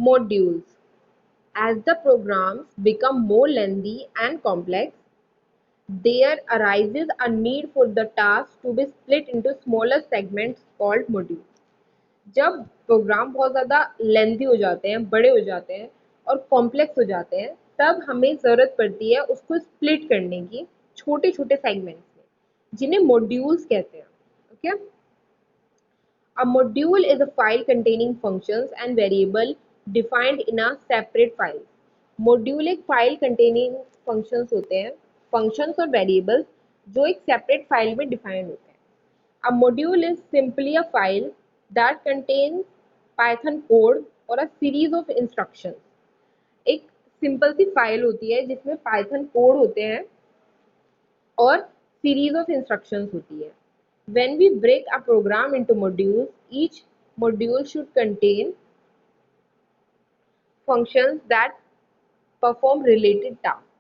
modules. As the programs become more lengthy and complex, there arises a need for the task to be split into smaller segments called modules. जब programme बहुत ज़्यादा lengthy हो जाते हैं, बड़े हो जाते हैं और कॉम्प्लेक्स हो जाते हैं, तब हमें ज़रूरत पड़ती है उसको स्प्लिट करने की छोटे छोटे सेगमेंट्स में, जिन्हें मॉड्यूल्स कहते हैं. Okay. A module is a file containing functions and variable defined in a separate file. Module एक file containing functions होते हैं, functions और variables जो एक separate file में defined होते हैं. A module is simply a file that contains Python code or a series of instructions. एक simple सी file होती है जिसमें Python code होते हैं और series of instructions होती है. When we break a program into modules, each module should contain functions that perform related tasks.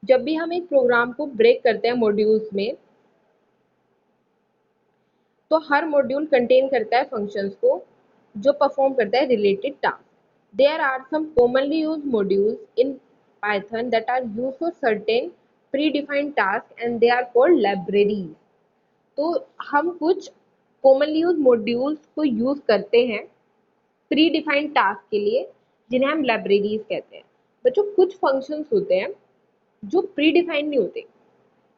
जब भी हम एक प्रोग्राम को ब्रेक करते हैं मॉड्यूल्स में, तो हर मॉड्यूल कंटेन करता है फंक्शंस को जो परफॉर्म करता है related task. There are some commonly used modules in Python that are used for certain predefined task and they are called libraries. तो हम कुछ कॉमनली यूज मॉड्यूल्स को यूज करते हैं प्री डिफाइंड टास्क के लिए, जिन्हें हम लाइब्रेरीज कहते हैं. बच्चों, कुछ फंक्शंस होते हैं जो प्री डिफाइंड नहीं होते,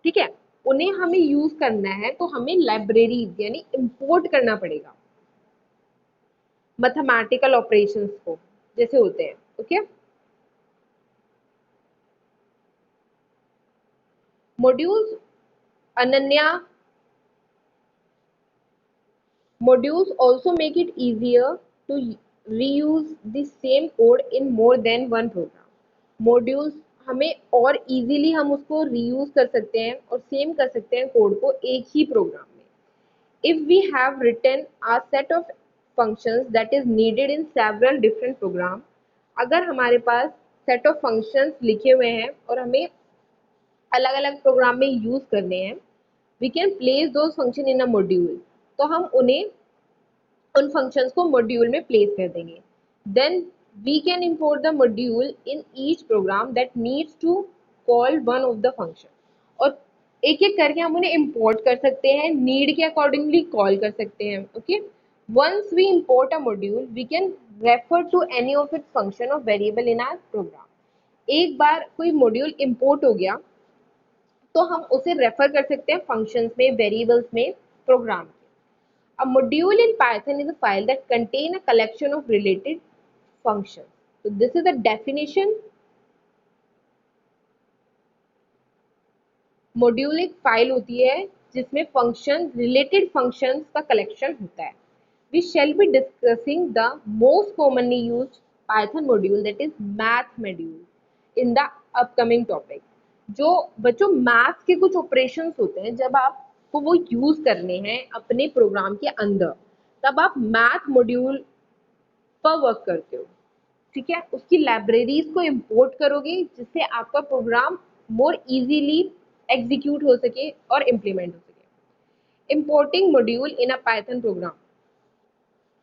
ठीक है, उन्हें हमें यूज करना है तो हमें लाइब्रेरीज यानी इंपोर्ट करना पड़ेगा मैथमेटिकल ऑपरेशंस को, जैसे होते हैं. Okay. Modules Ananya Modules also make it easier to reuse the same code in more than one program. Modules हमें और easily हम उसको reuse कर सकते हैं और सेम कर सकते हैं कोड को एक ही प्रोग्राम में. If we have written a set of functions that is needed in several different programs, अगर हमारे पास set of functions लिखे हुए हैं और हमें अलग अलग प्रोग्राम में यूज करने हैं, we can place those function in a module. तो हम उन फंक्शंस को मॉड्यूल में प्लेस कर देंगे. Then we can import the module in each program that needs to call one of the function. और एक एक करके हम उन्हें इंपोर्ट कर सकते हैं, नीड के अकॉर्डिंगली कॉल कर सकते हैं. Okay. Once we import a module, we can refer to any of its function or variable in our program. एक बार कोई मॉड्यूल इंपोर्ट हो गया तो हम उसे रेफर कर सकते हैं फंक्शंस में, वेरिएबल्स में, programme. A module in Python is a file that contains a collection of related functions. So this is a definition. Module एक फाइल होती है जिसमें फंक्शन रिलेटेड फंक्शंस का कलेक्शन होता है. We shall be discussing the most commonly used Python module, that is math module, in the upcoming topic. जो बच्चों math के कुछ ऑपरेशंस होते हैं, जब आपको वो यूज करने हैं अपने प्रोग्राम के अंदर, तब आप मैथ मॉड्यूल पर वर्क करते हो. ठीक है. उसकी लाइब्रेरीज को इंपोर्ट करोगे जिससे आपका प्रोग्राम मोर इजीली एग्जीक्यूट हो सके और इम्प्लीमेंट हो सके. Importing module in a Python programme.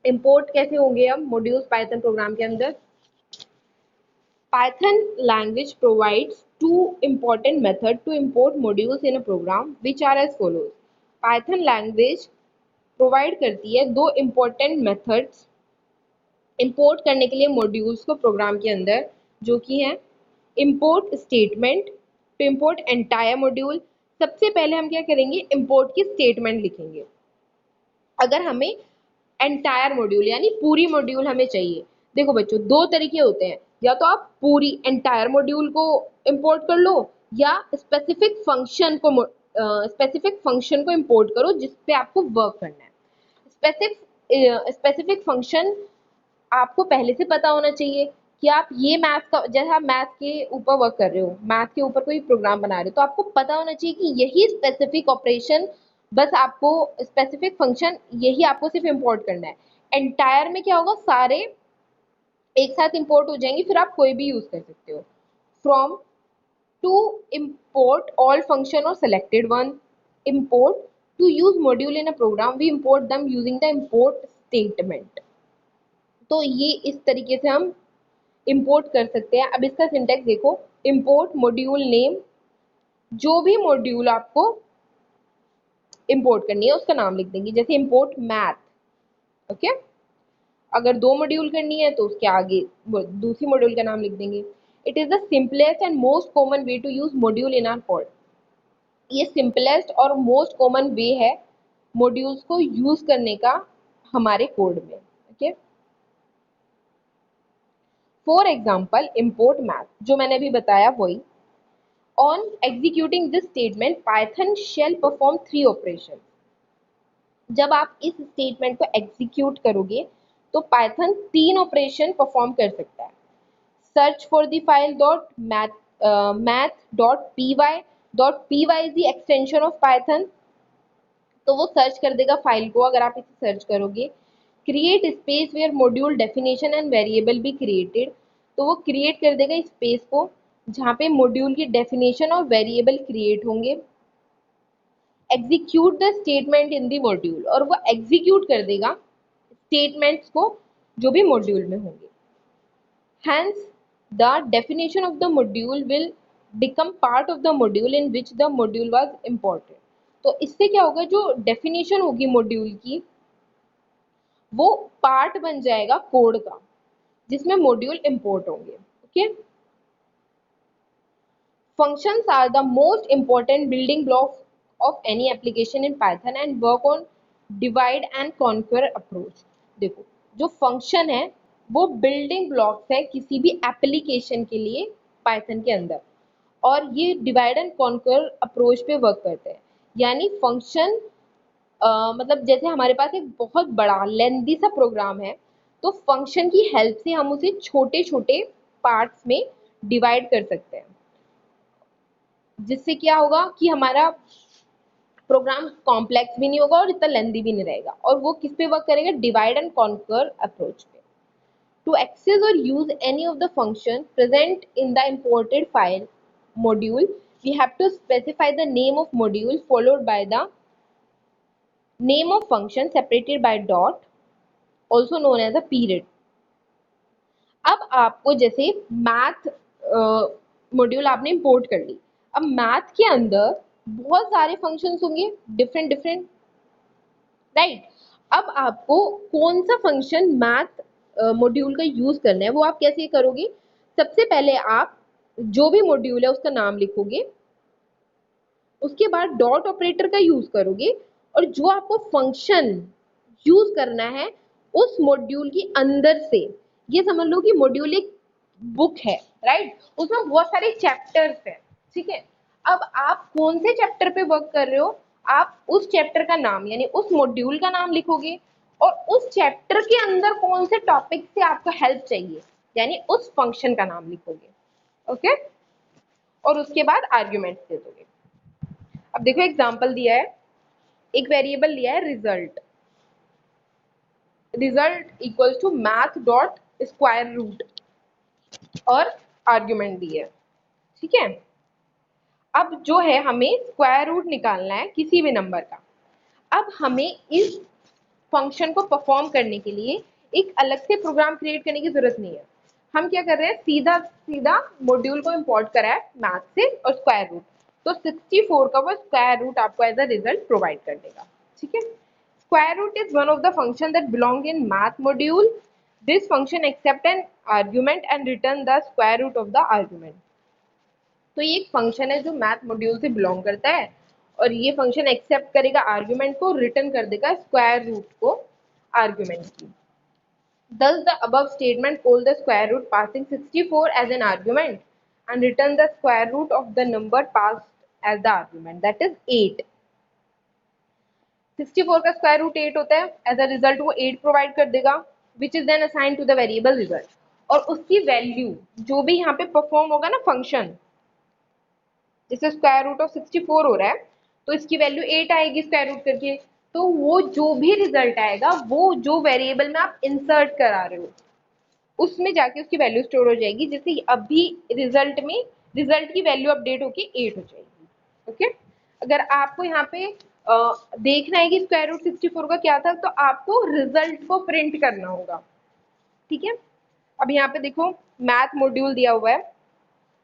Import कैसे होंगे अब मॉड्यूल्स पाइथन प्रोग्राम के अंदर? Python language provides two important methods to import modules in a program, which are as follows. Python language provide करती है दो important methods import करने के लिए modules को प्रोग्राम के अंदर, जो कि है import statement to import entire module. सबसे पहले हम क्या करेंगे, import की statement लिखेंगे. अगर हमें entire module यानी पूरी module हमें चाहिए. देखो बच्चों, दो तरीके होते हैं, या तो आप पूरी एंटायर मॉड्यूल को इंपोर्ट कर लो, या स्पेसिफिक फंक्शन को इंपोर्ट करो जिस पे आपको वर्क करना है. स्पेसिफिक फंक्शन आपको पहले से पता होना चाहिए कि आप ये मैथ का, जैसे आप मैथ के ऊपर वर्क कर रहे हो, मैथ के ऊपर कोई प्रोग्राम बना रहे हो, तो आपको पता होना चाहिए कि यही स्पेसिफिक ऑपरेशन, बस आपको स्पेसिफिक फंक्शन यही आपको सिर्फ इंपोर्ट करना है. एंटायर में क्या होगा, सारे एक साथ इंपोर्ट हो जाएंगे, फिर आप कोई भी यूज कर सकते हो. From to import all function और selected one. Import to use module in a program, we import them using the import statement. तो ये इस तरीके से हम इंपोर्ट कर सकते हैं। अब इसका सिंटेक्स देखो, इंपोर्ट मॉड्यूल नेम, जो भी मॉड्यूल आपको इंपोर्ट करनी है उसका नाम लिख देंगे, जैसे इंपोर्ट मैथ। ओके, अगर 2 मॉड्यूल करनी है तो उसके आगे दूसरी मॉड्यूल का नाम लिख देंगे। It is the simplest and most common way to use module in our code. ये सिंपलेस्ट और मोस्ट कॉमन वे है मॉड्यूल्स को यूज करने का हमारे कोड में। Okay, for example import math, जो मैंने अभी बताया वही। On executing this statement Python shell perform 3 operation. जब आप इस स्टेटमेंट को एग्जीक्यूट करोगे तो पाइथन 3 ऑपरेशन परफॉर्म कर सकता है। Search for the file dot math dot p y is the extension of Python, तो वो सर्च कर देगा फाइल को अगर आप इसे सर्च करोगे। Create space where module definition and variable भी क्रिएटेड, तो वो क्रिएट कर देगा स्पेस को जहाँ पे मॉड्यूल की डेफिनेशन और वेरिएबल क्रिएट होंगे। Execute the statement in the module, और वो एग्जीक्यूट कर देगा स्टेटमेंट्स को जो भी मॉड्यूल में होंगे। Hence, the definition of the module will become part of the module in which the module was imported. तो इससे क्या होगा, जो डेफिनेशन होगी मॉड्यूल की वो पार्ट बन जाएगा कोड का जिसमें मॉड्यूल इंपोर्ट होंगे। Okay, functions are the most important building blocks of any application in Python and work on divide and conquer approach। देखो, जो फंक्शन है वो बिल्डिंग ब्लॉक्स है किसी भी एप्लीकेशन के लिए पाइथन के अंदर, और ये डिवाइड एंड कॉन्कर अप्रोच पे वर्क करते हैं। यानी फंक्शन मतलब जैसे हमारे पास एक बहुत बड़ा लेंथी सा प्रोग्राम है, तो फंक्शन की हेल्प से हम उसे छोटे छोटे पार्ट्स में डिवाइड कर सकते हैं, जिससे क्या होगा कि हमारा प्रोग्राम कॉम्प्लेक्स भी नहीं होगा और इतना लेंथी भी नहीं रहेगा। और वो किस पे वर्क करेगा, डिवाइड एंड कॉन्कर अप्रोच पे। टू एक्सेस और use any of the function present in the imported file module, we have to specify the name of module followed by the name of function separated by dot, also known as a period। अब आपको जैसे math module आपने import कर ली, अब math के अंदर बहुत सारे फंक्शंस होंगे डिफरेंट डिफरेंट, राइट। अब आपको कौन सा फंक्शन मैथ मॉड्यूल का यूज करना है वो आप कैसे करोगे, सबसे पहले आप जो भी मॉड्यूल है उसका नाम लिखोगे, उसके बाद डॉट ऑपरेटर का यूज करोगे, और जो आपको फंक्शन यूज करना है उस मॉड्यूल के अंदर से, ये समझ लो कि मॉड्यूल एक बुक है, राइट, उसमें बहुत सारे चैप्टर्स हैं, ठीक है। अब आप कौन से चैप्टर पे वर्क कर रहे हो, आप उस चैप्टर का नाम यानी उस मॉड्यूल का नाम लिखोगे, और उस चैप्टर के अंदर कौन से टॉपिक से आपको हेल्प चाहिए यानी उस फंक्शन का नाम लिखोगे। ओके, और उसके बाद आर्ग्यूमेंट्स दे दोगे। अब देखो एग्जांपल दिया है, एक वेरिएबल लिया है result, result equals to math dot square root, और आर्ग्यूमेंट दी है, ठीक है। अब जो है हमें स्क्वायर रूट निकालना है किसी भी नंबर का। अब हमें इस फंक्शन को परफॉर्म करने के लिए एक अलग से प्रोग्राम क्रिएट करने की जरूरत नहीं है। हम क्या कर रहे हैं, सीधा सीधा मॉड्यूल को इंपोर्ट करा है मैथ से और स्क्वायर रूट, तो 64 का वो स्क्वायर रूट आपको एज अ रिजल्ट प्रोवाइड कर देगा, ठीक है। Square root is one of the function that belong in math module. This function accept an argument and return the square root of the argument. तो ये एक function है जो मैथ मॉड्यूल से बिलोंग करता है, और ये फंक्शन एक्सेप्ट करेगा आर्ग्यूमेंट को, रिटर्न कर देगा स्क्वायर रूट को आर्ग्यूमेंट की। Thus the above statement call the square root passing 64 as an argument and return the square root of the number passed as the argument, that is 8। 64 का square root 8 होता है, as a result वो 8 provide कर देगा, which is then assign to the variable result. और उसकी value जो भी यहाँ पे परफॉर्म होगा ना फंक्शन, जैसे स्क्वायर रूट ऑफ 64 हो रहा है तो इसकी वैल्यू 8 आएगी स्क्वायर रूट करके, तो वो जो भी रिजल्ट आएगा वो जो वेरिएबल में आप इंसर्ट करा रहे हो उसमें जाके उसकी वैल्यू स्टोर हो जाएगी, जैसे अभी रिजल्ट में रिजल्ट की वैल्यू अपडेट होके 8 हो जाएगी। ओके, अगर आपको यहाँ पे देखना है कि स्क्वायर रूट 64 का क्या था, तो आपको रिजल्ट को प्रिंट करना होगा, ठीक है। अब यहाँ पे देखो मैथ मॉड्यूल दिया हुआ है,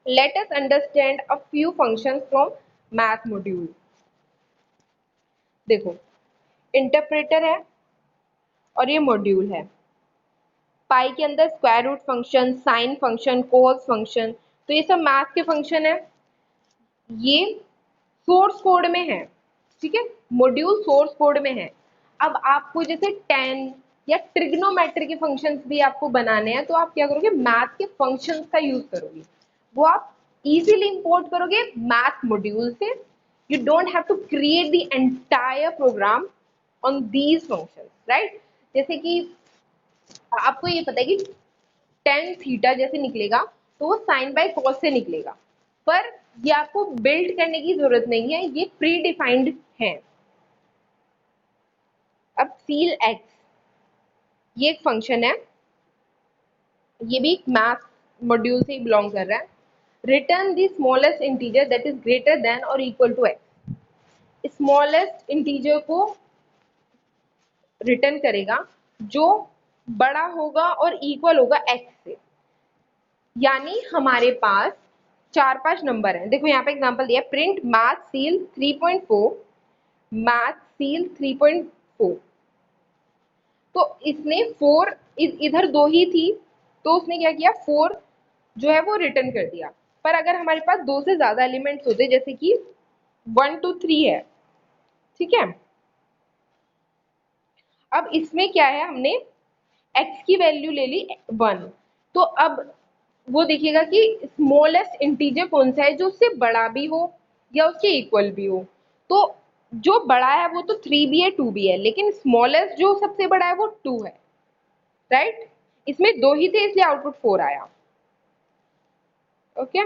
let us understand a few functions from math module. देखो इंटरप्रेटर है और ये मॉड्यूल है। पाई के अंदर square root function, sine function, cos function, तो ये सब मैथ के फंक्शन है। ये सोर्स कोड में है, ठीक है, मॉड्यूल सोर्स कोड में है। अब आपको जैसे टेन या ट्रिग्नोमेट्री के फंक्शंस भी आपको बनाने हैं, तो आप क्या करोगे, मैथ के फंक्शंस का यूज करोगे, वो आप इजीली इंपोर्ट करोगे मैथ मॉड्यूल से। You don't have to create the entire program on these functions, right. जैसे कि आपको ये पता है कि टेन थीटा जैसे निकलेगा तो वो साइन बाय कॉस से निकलेगा, पर ये आपको बिल्ड करने की जरूरत नहीं है, ये प्री डिफाइंड है। अब सील एक्स, ये एक फंक्शन है, ये भी मैथ मॉड्यूल से ही बिलोंग कर रहा है। Return the smallest integer that is greater than और equal to x. Smallest integer को रिटर्न करेगा जो बड़ा होगा और इक्वल होगा एक्स से। यानी हमारे पास 4-5 नंबर हैं। देखो यहाँ पे एग्जांपल दिया, print math seal 3.4, math seal 3.4। तो इसने 4, इधर 2 ही थी, तो उसने क्या किया, 4 जो है वो रिटर्न कर दिया। पर अगर हमारे पास 2 से ज्यादा एलिमेंट्स होते, जैसे कि 1 2 3 है, ठीक है, अब इसमें क्या है, हमने x की वैल्यू ले ली 1, तो अब वो देखिएगा कि स्मॉलेस्ट इंटीजर कौन सा है जो उससे बड़ा भी हो या उसके इक्वल भी हो। तो जो बड़ा है वो तो 3 भी है 2 भी है, लेकिन स्मॉलेस्ट जो सबसे बड़ा है वो 2 है, राइट। इसमें 2 ही थे इसलिए आउटपुट 4 आया। Okay,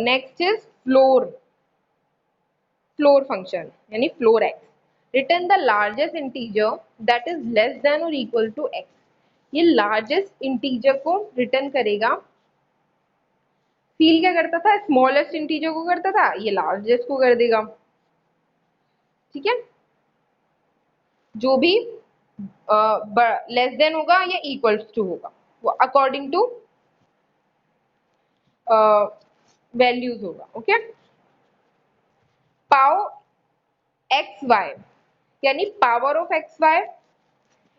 next is floor. Floor function यानी floor x, return the largest integer that is less than और इक्वल टू एक्स। ये लार्जेस्ट इंटीजर को रिटर्न करेगा। सील क्या करता था, स्मॉलेस्ट इंटीजर को करता था, ये लार्जेस्ट को कर देगा, ठीक है। जो भी लेस देन होगा या इक्वल्स टू होगा वो अकॉर्डिंग टू वैल्यूज होगा। ओके, पाव एक्स वाई यानी power of x y,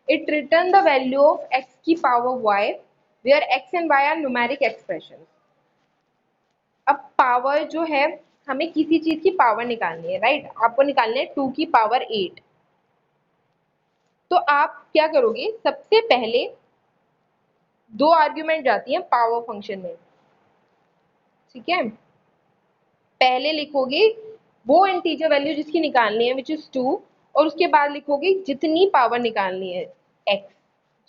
it return the value of x की power y where x and y are numeric expression. अब पावर जो है, हमें किसी चीज की पावर निकालनी है, राइट। आपको निकालनी है 2 की पावर 8। तो आप क्या करोगे, सबसे पहले 2 आर्ग्यूमेंट जाती हैं पावर फंक्शन में, ठीक है। पहले लिखोगे वो इंटीजर वैल्यू जिसकी निकालनी है विच इज 2, और उसके बाद लिखोगे जितनी पावर निकालनी है x,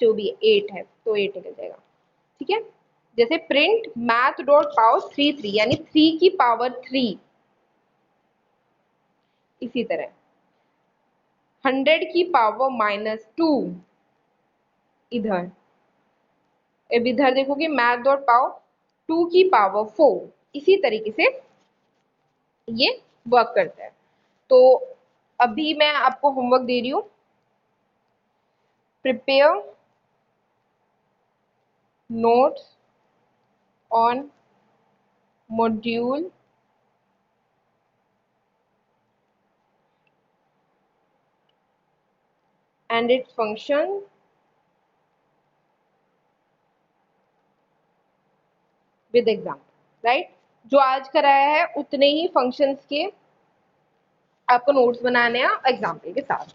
जो भी 8 है तो 8 निकल जाएगा, ठीक है। जैसे प्रिंट मैथ डॉट पावर 3 यानी 3 की पावर 3। इसी तरह 100 की पावर -2, इधर अब इधर देखोगे मैथ डॉट पावर 2 की पावर 4। इसी तरीके से ये वर्क करता है। तो अभी मैं आपको होमवर्क दे रही हूँ, prepare notes on module and its function with example, right. जो आज कराया है उतने ही फंक्शंस के आपको नोट्स बनाने हैं एग्जाम्पल के साथ।